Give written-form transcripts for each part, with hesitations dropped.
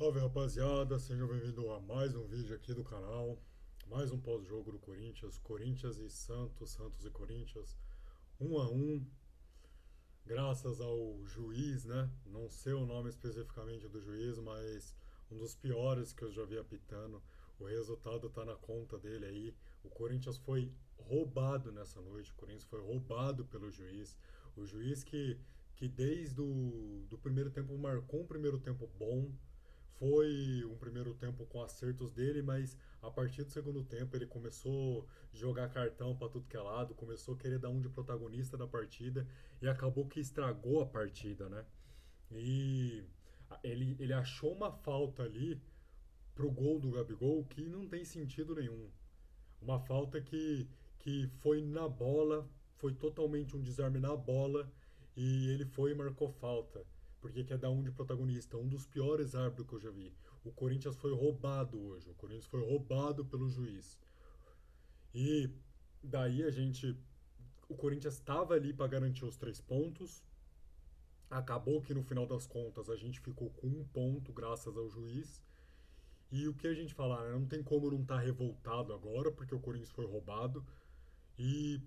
Salve rapaziada, sejam bem-vindos a mais um vídeo aqui do canal, mais um pós-jogo do Corinthians, Corinthians e Santos, Santos e Corinthians, 1-1, graças ao juiz, né? Não sei o nome especificamente do juiz, mas um dos piores que eu já vi apitando. O resultado tá na conta dele aí. O Corinthians foi roubado nessa noite, o Corinthians foi roubado pelo juiz. O juiz que desde do primeiro tempo marcou um primeiro tempo bom. Foi um primeiro tempo com acertos dele, mas a partir do segundo tempo ele começou a jogar cartão para tudo que é lado, começou a querer dar um de protagonista da partida e acabou que estragou a partida, né? E ele achou uma falta ali pro gol do Gabigol que não tem sentido nenhum. Uma falta que foi na bola, foi totalmente um desarme na bola e ele foi e marcou falta. Porque quer dar um de protagonista, um dos piores árbitros que eu já vi. O Corinthians foi roubado hoje, o Corinthians foi roubado pelo juiz. E daí a gente. O Corinthians estava ali para garantir os 3 pontos. Acabou que no final das contas a gente ficou com um ponto graças ao juiz. E o que a gente falar, né? Não tem como não estar revoltado agora, porque o Corinthians foi roubado. E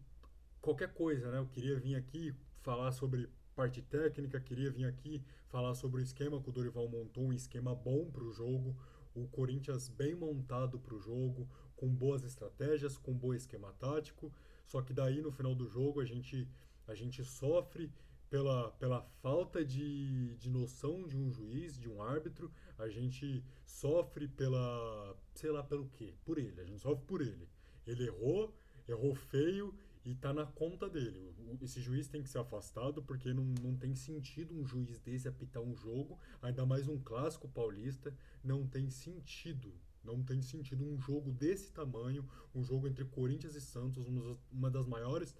qualquer coisa, né? Eu queria vir aqui falar sobre parte técnica, queria vir aqui falar sobre o esquema que o Dorival montou, um esquema bom para o jogo, o Corinthians bem montado para o jogo, com boas estratégias, com bom esquema tático. Só que daí no final do jogo a gente sofre pela falta de noção de um juiz, de um árbitro, a gente sofre pela, sei lá pelo quê, por ele, a gente sofre por ele. Ele errou feio e tá na conta dele. Esse juiz tem que ser afastado porque não tem sentido um juiz desse apitar um jogo, ainda mais um clássico paulista. Não tem sentido. Não tem sentido um jogo desse tamanho, um jogo entre Corinthians e Santos, uma das maiores,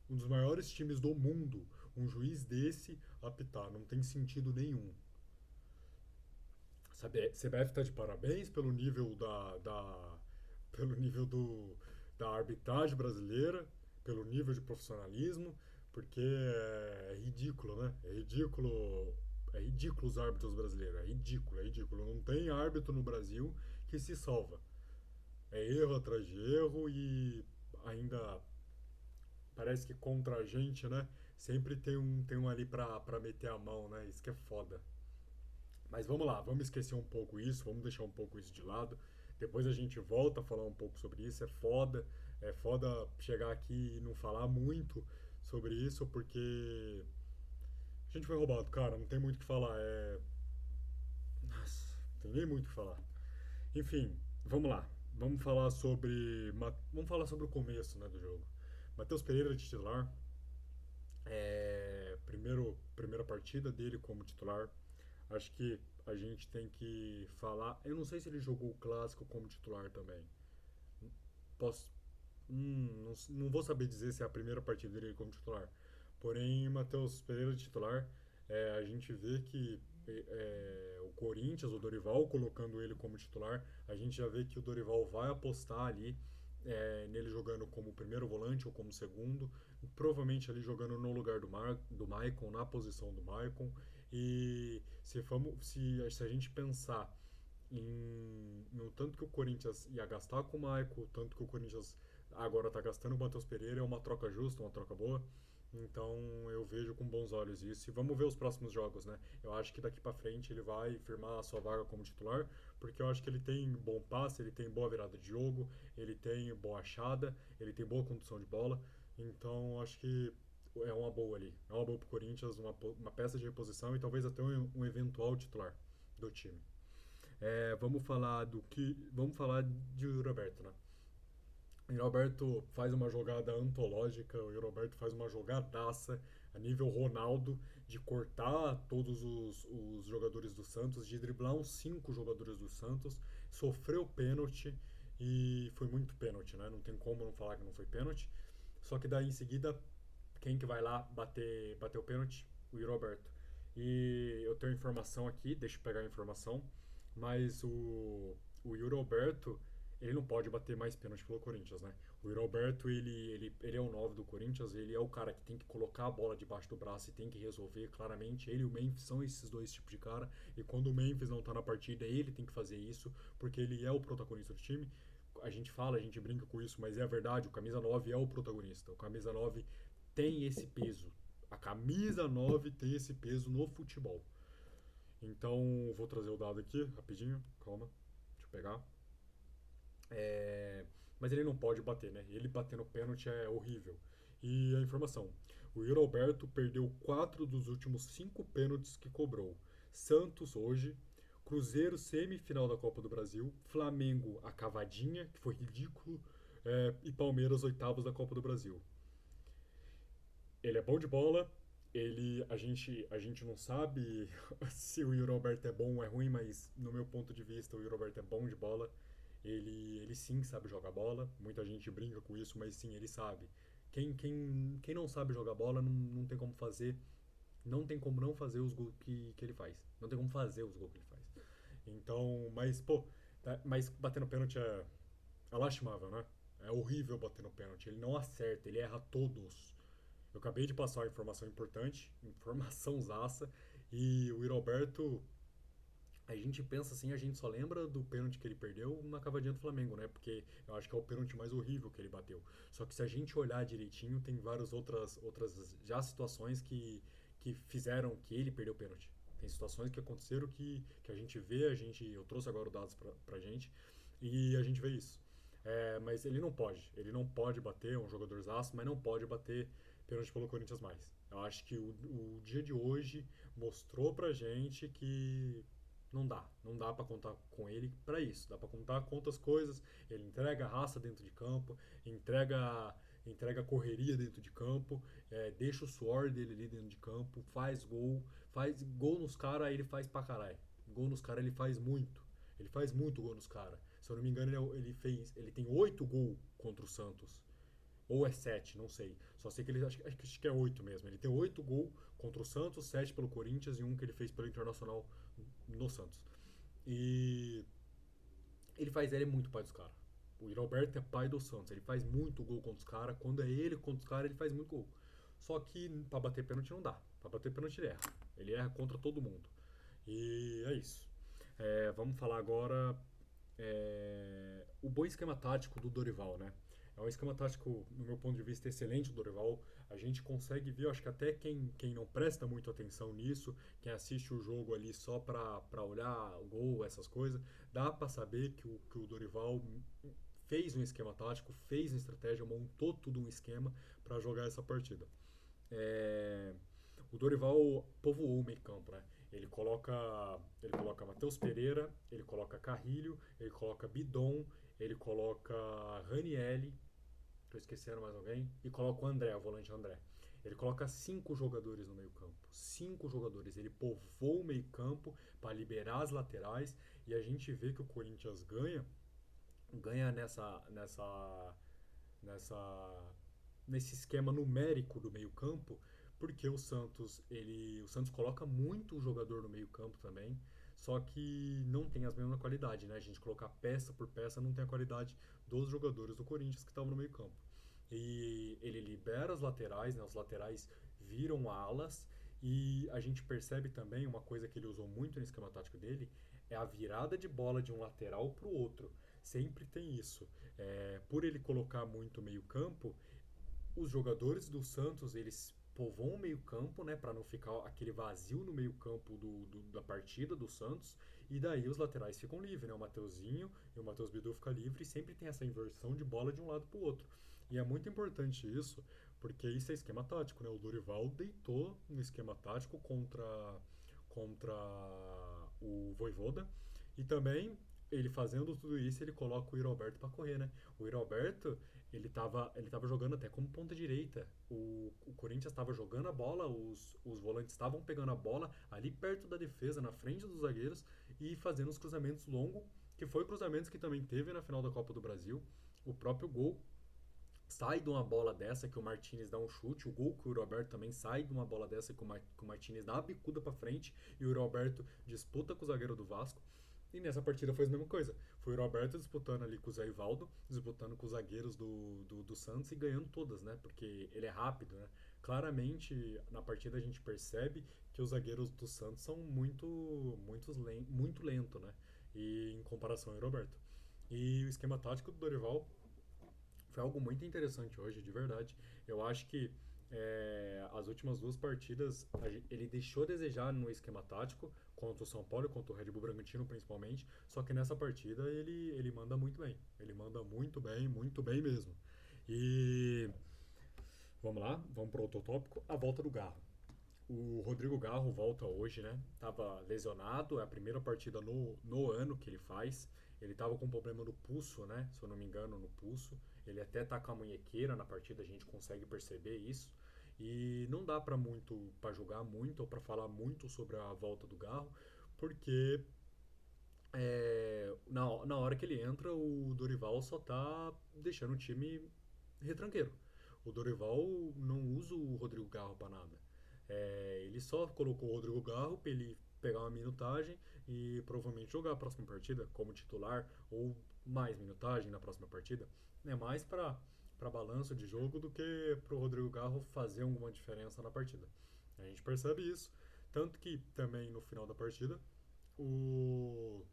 um dos maiores times do mundo. Um juiz desse apitar. Não tem sentido nenhum. Sabe, CBF tá de parabéns pelo nível pelo nível da arbitragem brasileira, pelo nível de profissionalismo, porque é ridículo, né? É ridículo os árbitros brasileiros, é ridículo, é ridículo. Não tem árbitro no Brasil que se salva. É erro atrás de erro e ainda parece que contra a gente, né? Sempre tem um ali pra meter a mão, né? Isso que é foda. Mas vamos lá, vamos esquecer um pouco isso, vamos deixar um pouco isso de lado. Depois a gente volta a falar um pouco sobre isso. É foda chegar aqui e não falar muito sobre isso, porque a gente foi roubado, cara, não tem muito o que falar. Nossa, não tem nem muito o que falar. Enfim, vamos lá. Vamos falar sobre o começo, né, do jogo. Matheus Pereira de titular. Primeira partida dele como titular. Acho que a gente tem que falar. Eu não sei se ele jogou o clássico como titular também. Posso. Não vou saber dizer se é a primeira partida dele como titular. Porém, Matheus Pereira de titular, a gente vê que o Corinthians, o Dorival colocando ele como titular, a gente já vê que o Dorival vai apostar ali nele jogando como primeiro volante ou como segundo, provavelmente ali jogando no lugar do Maicon, na posição do Maicon. E se a gente pensar no tanto que o Corinthians ia gastar com o Maicon, o tanto que o Corinthians agora está gastando o Matheus Pereira, é uma troca justa, uma troca boa. Então eu vejo com bons olhos isso. E vamos ver os próximos jogos, né? Eu acho que daqui para frente ele vai firmar a sua vaga como titular, porque eu acho que ele tem bom passe, ele tem boa virada de jogo, ele tem boa achada, ele tem boa condução de bola. Então eu acho que é uma boa ali. É uma boa pro Corinthians, uma peça de reposição e talvez até um eventual titular do time. Vamos falar de Roberto, né? O Roberto faz uma jogada antológica, o Roberto faz uma jogadaça a nível Ronaldo de cortar todos os jogadores do Santos, de driblar uns 5 jogadores do Santos, sofreu pênalti e foi muito pênalti, né? Não tem como não falar que não foi pênalti. Só que daí em seguida, quem que vai lá bater o pênalti? O Roberto. E eu tenho informação aqui, deixa eu pegar a informação, mas o Yuri Alberto, ele não pode bater mais pênalti pelo Corinthians, né? O Yuri Alberto, ele é o 9 do Corinthians, ele é o cara que tem que colocar a bola debaixo do braço e tem que resolver claramente. Ele e o Memphis são esses dois tipos de cara, e quando o Memphis não tá na partida, ele tem que fazer isso, porque ele é o protagonista do time. A gente fala, a gente brinca com isso, mas é a verdade, o camisa 9 é o protagonista. O camisa 9 tem esse peso. A camisa 9 tem esse peso no futebol. Então, vou trazer o dado aqui, rapidinho, calma, deixa eu pegar. É, mas ele não pode bater, né? Ele bater no pênalti é horrível. E a informação: o Yuri Alberto perdeu 4 dos últimos 5 pênaltis que cobrou. Santos hoje, Cruzeiro semifinal da Copa do Brasil, Flamengo a cavadinha, que foi ridículo, e Palmeiras oitavos da Copa do Brasil. Ele é bom de bola. A gente não sabe se o Yuri Alberto é bom ou é ruim, mas no meu ponto de vista o Yuri Alberto é bom de bola. Ele sim sabe jogar bola. Muita gente brinca com isso, mas sim, ele sabe. Quem não sabe jogar bola não tem como fazer. Não tem como não fazer os gols que ele faz. Não tem como fazer os gols que ele faz. Então, mas, pô, mas bater no pênalti é lastimável, né? É horrível bater no pênalti. Ele não acerta, ele erra todos. Eu acabei de passar uma informação importante, informação zaça, e o Yuri Alberto, a gente pensa assim, a gente só lembra do pênalti que ele perdeu na cavadinha do Flamengo, né? Porque eu acho que é o pênalti mais horrível que ele bateu. Só que se a gente olhar direitinho, tem várias outras já situações que fizeram que ele perdeu o pênalti. Tem situações que aconteceram que a gente vê, eu trouxe agora os dados pra gente, e a gente vê isso. Mas ele não pode bater, é um jogador zaço, mas não pode bater pênalti pelo Corinthians mais. Eu acho que o dia de hoje mostrou pra gente que não dá para contar com ele para isso. Dá para contar com outras coisas. Ele entrega a raça dentro de campo, entrega correria dentro de campo, deixa o suor dele ali dentro de campo, faz gol nos caras, ele faz pra caralho. Gol nos caras ele faz muito. Ele faz muito gol nos caras. Se eu não me engano, ele tem 8 gols contra o Santos. Ou é 7, não sei. Só sei que ele acho que é 8 mesmo. Ele tem 8 gols contra o Santos, 7 pelo Corinthians e um que ele fez pelo Internacional no Santos. E ele é muito pai dos caras. O Yuri Alberto é pai do Santos. Ele faz muito gol contra os caras. Quando é ele contra os caras, ele faz muito gol. Só que pra bater pênalti não dá. Pra bater pênalti ele erra. Ele erra contra todo mundo. E é isso. Vamos falar agora o bom esquema tático do Dorival, né? É um esquema tático, no meu ponto de vista, excelente do Dorival. A gente consegue ver, acho que até quem não presta muito atenção nisso, quem assiste o jogo ali só pra olhar o gol, essas coisas, dá pra saber que o Dorival fez um esquema tático, fez uma estratégia, montou tudo um esquema pra jogar essa partida. É, o Dorival povoou o meio campo, né? Ele coloca Matheus Pereira, ele coloca Carrilho, ele coloca Bidon, ele coloca Ranielli, tô esquecendo mais alguém, e coloca o André, o volante André. Ele coloca 5 jogadores no meio campo. 5 jogadores. Ele povoou o meio campo para liberar as laterais e a gente vê que o Corinthians ganha nessa nesse esquema numérico do meio-campo, porque o Santos coloca muito jogador no meio-campo também, só que não tem as mesmas qualidades, né? A gente colocar peça por peça não tem a qualidade dos jogadores do Corinthians que estavam no meio-campo. E ele libera as laterais, né? Os laterais viram alas e a gente percebe também uma coisa que ele usou muito no esquema tático dele é a virada de bola de um lateral para o outro. Sempre tem isso. Por ele colocar muito meio campo, os jogadores do Santos, eles povoam o meio-campo, né, para não ficar aquele vazio no meio-campo da partida do Santos, e daí os laterais ficam livres, né? O Mateuzinho e o Matheus Bidu ficam livres e sempre tem essa inversão de bola de um lado para o outro. E é muito importante isso, porque isso é esquema tático, né? O Dorival deitou no esquema tático contra o Voivoda, e também ele fazendo tudo isso, ele coloca o Yuri Alberto para correr, né? O Yuri Alberto, ele tava jogando até como ponta direita. O Corinthians estava jogando a bola, os volantes estavam pegando a bola ali perto da defesa, na frente dos zagueiros e fazendo os cruzamentos longos, que foi cruzamentos que também teve na final da Copa do Brasil. O próprio gol sai de uma bola dessa que o Martinez dá um chute, o gol que o Roberto também sai de uma bola dessa que o Martinez dá a bicuda para frente e o Roberto disputa com o zagueiro do Vasco. E nessa partida foi a mesma coisa. Foi o Roberto disputando ali com o Zé Ivaldo, disputando com os zagueiros do Santos e ganhando todas, né? Porque ele é rápido, né? Claramente, na partida a gente percebe que os zagueiros do Santos são muito lento, né? E em comparação ao Roberto. E o esquema tático do Dorival foi algo muito interessante hoje, de verdade. Eu acho que as últimas duas partidas ele deixou a desejar no esquema tático, contra o São Paulo e contra o Red Bull Bragantino principalmente. Só que nessa partida ele manda muito bem. Ele manda muito bem mesmo. E vamos lá, vamos para outro tópico: a volta do Garro. O Rodrigo Garro volta hoje, né? Tava lesionado, é a primeira partida no ano que ele faz. Ele tava com um problema no pulso, né? Se eu não me engano, no pulso. Ele até tá com a munhequeira na partida, a gente consegue perceber isso. E não dá para julgar muito ou para falar muito sobre a volta do Garro, porque na hora que ele entra, o Dorival só tá deixando o time retranqueiro. O Dorival não usa o Rodrigo Garro para nada. Ele só colocou o Rodrigo Garro para ele pegar uma minutagem e provavelmente jogar a próxima partida como titular ou mais minutagem na próxima partida. É mais para balanço de jogo do que para o Rodrigo Garro fazer alguma diferença na partida. A gente percebe isso, tanto que também no final da partida o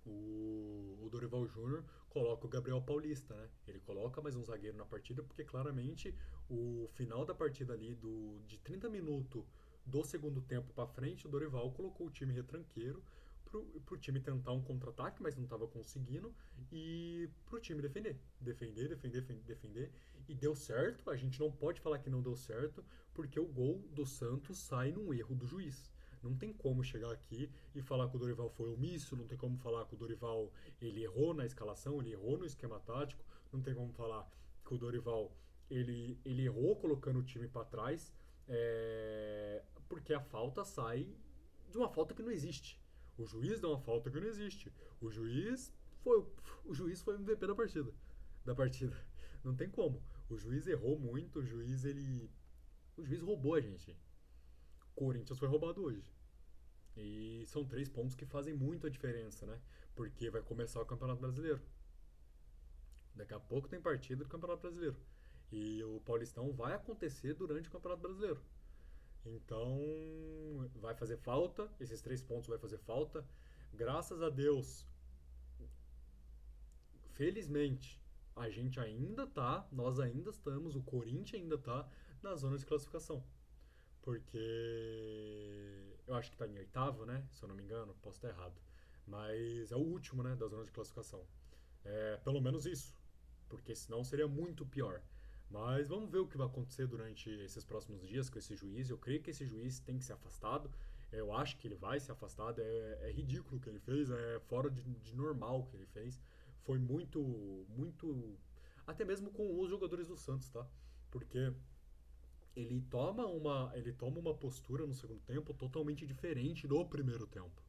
o Dorival Júnior coloca o Gabriel Paulista, né? Ele coloca mais um zagueiro na partida porque claramente o final da partida ali de 30 minutos do segundo tempo para frente, o Dorival colocou o time retranqueiro pro time tentar um contra-ataque, mas não estava conseguindo, e pro time defender, e deu certo. A gente não pode falar que não deu certo, porque o gol do Santos sai num erro do juiz. Não tem como chegar aqui e falar que o Dorival foi omisso, não tem como falar que o Dorival ele errou na escalação, ele errou no esquema tático, não tem como falar que o Dorival ele errou colocando o time para trás, porque a falta sai de uma falta que não existe. O juiz dá uma falta que não existe. O juiz foi o MVP da partida. Não tem como. O juiz errou muito, o juiz roubou a gente. O Corinthians foi roubado hoje. E são 3 pontos que fazem muito a diferença, né? Porque vai começar o Campeonato Brasileiro. Daqui a pouco tem partida do Campeonato Brasileiro. E o Paulistão vai acontecer durante o Campeonato Brasileiro. Então, vai fazer falta, esses 3 pontos vai fazer falta. Graças a Deus, felizmente, a gente ainda tá, nós ainda estamos, o Corinthians ainda tá na zona de classificação. Porque eu acho que tá em oitavo, né? Se eu não me engano, posso estar errado. Mas é o último, né, da zona de classificação. Pelo menos isso, porque senão seria muito pior. Mas vamos ver o que vai acontecer durante esses próximos dias com esse juiz. Eu creio que esse juiz tem que ser afastado. Eu acho que ele vai ser afastado. É ridículo o que ele fez, é fora de normal o que ele fez. Foi muito. Até mesmo com os jogadores do Santos, tá? Porque ele toma uma postura no segundo tempo totalmente diferente do primeiro tempo.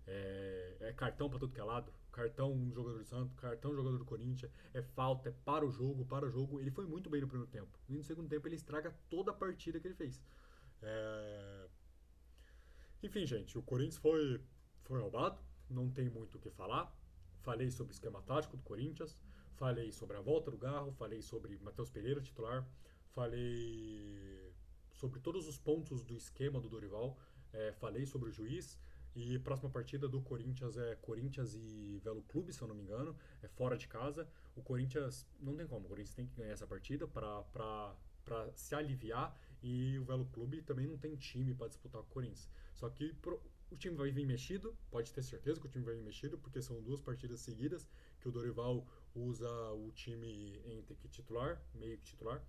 É cartão pra tudo que é lado. Cartão um jogador do Santos, cartão jogador do Corinthians. É falta, é para o jogo, para o jogo. Ele foi muito bem no primeiro tempo. E no segundo tempo ele estraga toda a partida que ele fez. É... Enfim, gente, o Corinthians foi roubado. Não tem muito o que falar. Falei sobre o esquema tático do Corinthians. Falei sobre a volta do Garro. Falei sobre Matheus Pereira, titular. Falei sobre todos os pontos do esquema do Dorival. Falei sobre o juiz. E a próxima partida do Corinthians é Corinthians e Velo Clube, se eu não me engano. É fora de casa. O Corinthians não tem como. O Corinthians tem que ganhar essa partida para se aliviar. E o Velo Clube também não tem time para disputar com o Corinthians. Só que o time vai vir mexido. Pode ter certeza que o time vai vir mexido, porque são 2 partidas seguidas que o Dorival usa o time entre que titular, meio que titular.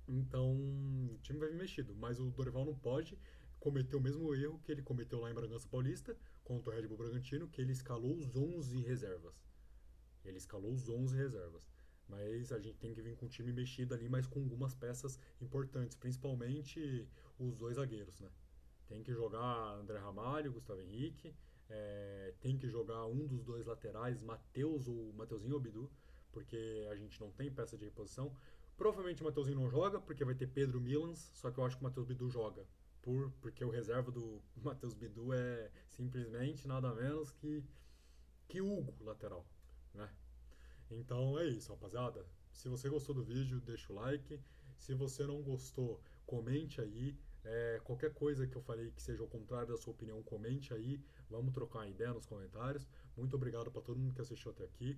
Então, o time vai vir mexido, mas o Dorival não pode cometer o mesmo erro que ele cometeu lá em Bragança Paulista contra o Red Bull Bragantino, que ele escalou os 11 reservas. Ele escalou os 11 reservas. Mas a gente tem que vir com o time mexido ali, mas com algumas peças importantes, principalmente os 2 zagueiros, né? Tem que jogar André Ramalho, Gustavo Henrique, tem que jogar um dos 2 laterais, Matheus ou Mateuzinho ou Bidu, porque a gente não tem peça de reposição. Provavelmente o Mateuzinho não joga, porque vai ter Pedro Milans, só que eu acho que o Matheus Bidu joga. porque o reserva do Matheus Bidu é simplesmente nada menos que Hugo, lateral, né? Então é isso, rapaziada. Se você gostou do vídeo, deixa o like. Se você não gostou, comente aí. Qualquer coisa que eu falei que seja ao contrário da sua opinião, comente aí. Vamos trocar uma ideia nos comentários. Muito obrigado para todo mundo que assistiu até aqui.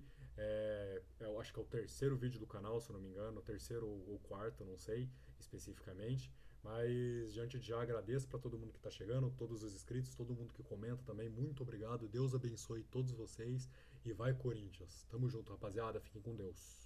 Eu acho que é o terceiro vídeo do canal, se eu não me engano, o terceiro ou quarto, não sei especificamente. Mas diante de já agradeço para todo mundo que está chegando, todos os inscritos, todo mundo que comenta também. Muito obrigado. Deus abençoe todos vocês. E vai, Corinthians. Tamo junto, rapaziada. Fiquem com Deus.